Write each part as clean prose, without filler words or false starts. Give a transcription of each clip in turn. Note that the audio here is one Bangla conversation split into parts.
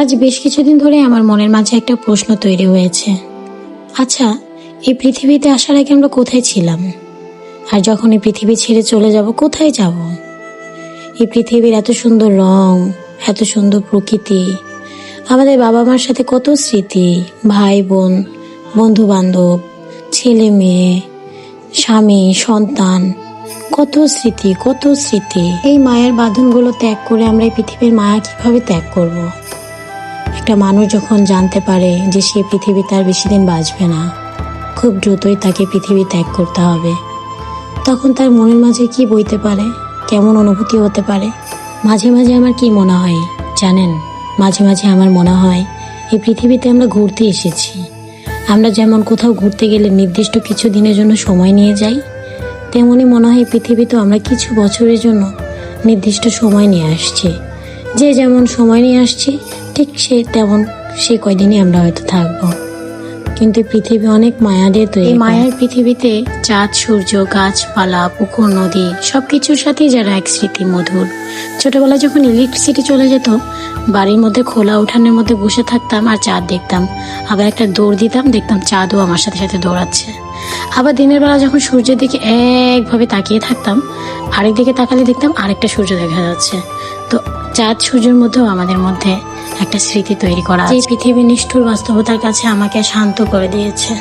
আজ বেশ কিছুদিন ধরে আমার মনের মাঝে একটা প্রশ্ন তৈরি হয়েছে। আচ্ছা, এই পৃথিবীতে আসার আগে আমরা কোথায় ছিলাম, আর যখন এই পৃথিবী ছেড়ে চলে যাব কোথায় যাব? এই পৃথিবীর এত সুন্দর রং, এত সুন্দর প্রকৃতি, আমাদের বাবা মার সাথে কত স্মৃতি, ভাই বোন, বন্ধু বান্ধব, ছেলে মেয়ে, স্বামী সন্তান, কত স্মৃতি কত স্মৃতি। এই মায়ের বাঁধনগুলো ত্যাগ করে আমরা এই পৃথিবীর মায়া কিভাবে ত্যাগ করব? একটা মানুষ যখন জানতে পারে যে সে পৃথিবী তার বেশি দিন বাঁচবে না, খুব দ্রুতই তাকে পৃথিবী ত্যাগ করতে হবে, তখন তার মনের মাঝে কি বইতে পারে, কেমন অনুভূতি হতে পারে? মাঝে মাঝে আমার কি মনে হয় জানেন? মাঝে মাঝে আমার মনে হয় এই পৃথিবীতে আমরা ঘুরতে এসেছি। আমরা যেমন কোথাও ঘুরতে গেলে নির্দিষ্ট কিছু দিনের জন্য সময় নিয়ে যাই, তেমনই মনে হয় পৃথিবীতে আমরা কিছু বছরের জন্য নির্দিষ্ট সময় নিয়ে আসছি। যে যেমন সময় নিয়ে আসছি ঠিক সে কয়দিনই আমরা হয়তো থাকবো। কিন্তু পৃথিবী অনেক মায়া দিয়ে তৈরি। এই মায়ার পৃথিবীতে চাঁদ সূর্য গাছপালা পুকুর নদী সবকিছুর সাথেই যেন এক স্মৃতি মধুর। ছোটবেলায় যখন ইলেকট্রিসিটি চলে যেত, বাড়ির মধ্যে খোলা উঠানের মধ্যে বসে থাকতাম আর চাঁদ দেখতাম, আবার একটা দৌড় দিতাম, দেখতাম চাঁদও আমার সাথে সাথে দৌড়াচ্ছে। আবার দিনের বেলা যখন সূর্যের দিকে একভাবে তাকিয়ে থাকতাম, আরেক দিকে তাকালে দেখতাম আরেকটা সূর্য দেখা যাচ্ছে। তো চাঁদ সূর্যের মধ্যেও আমাদের মধ্যে একটা স্মৃতি তৈরি করা আছে। পৃথিবীর নিষ্ঠুর বাস্তবতার কাছে আমাকে শান্ত করে দিয়েছে।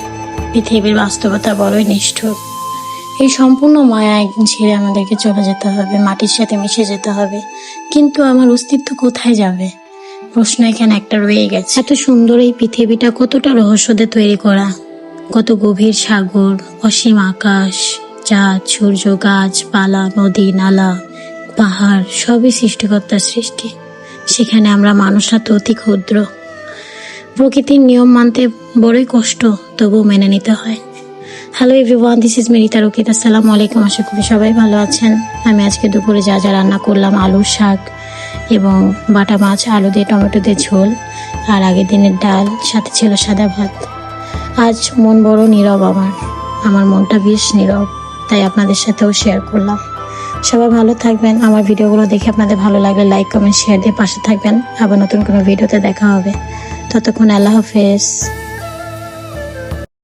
পৃথিবীর বাস্তবতা বড়ই নিষ্ঠুর। এই সম্পূর্ণ মায়া একদিন ছেড়ে আমাদেরকে চলে যেতে হবে, মাটির সাথে মিশে যেতে হবে। কিন্তু আমার অস্তিত্ব কোথায় যাবে? প্রশ্ন এখানে একটা রয়ে গেছে। এত সুন্দর এই পৃথিবীটা কতটা রহস্য দিয়ে তৈরি করা, কত গভীর সাগর, অসীম আকাশ, চাঁদ সূর্য গাছপালা নদী নালা পাহাড় সবই সৃষ্টিকর্তার সৃষ্টি। সেখানে আমরা মানুষরা তো অতি ক্ষুদ্র। প্রকৃতির নিয়ম মানতে বড়ই কষ্ট, তবুও মেনে নিতে হয়। Hello everyone, this is Merita Rokit. আসসালামু আলাইকুম, আশা করি সবাই ভালো আছেন। আমি আজকে দুপুরে যা যা রান্না করলাম, আলুর শাক এবং বাটা মাছ, আলু দিয়ে টমেটো দিয়ে ঝোল, আর আগের দিনের ডাল, সাথে ছিল সাদা ভাত। আজ মন বড় নীরব, আমার মনটা বেশ নীরব, তাই আপনাদের সাথেও শেয়ার করলাম। সবাই ভালো থাকবেন। আমার ভিডিওগুলো দেখে আপনাদের ভালো লাগলে লাইক কমেন্ট শেয়ার দিয়ে পাশে থাকবেন। আবার নতুন কোনো ভিডিওতে দেখা হবে। ততক্ষণ আল্লাহ হাফেজ।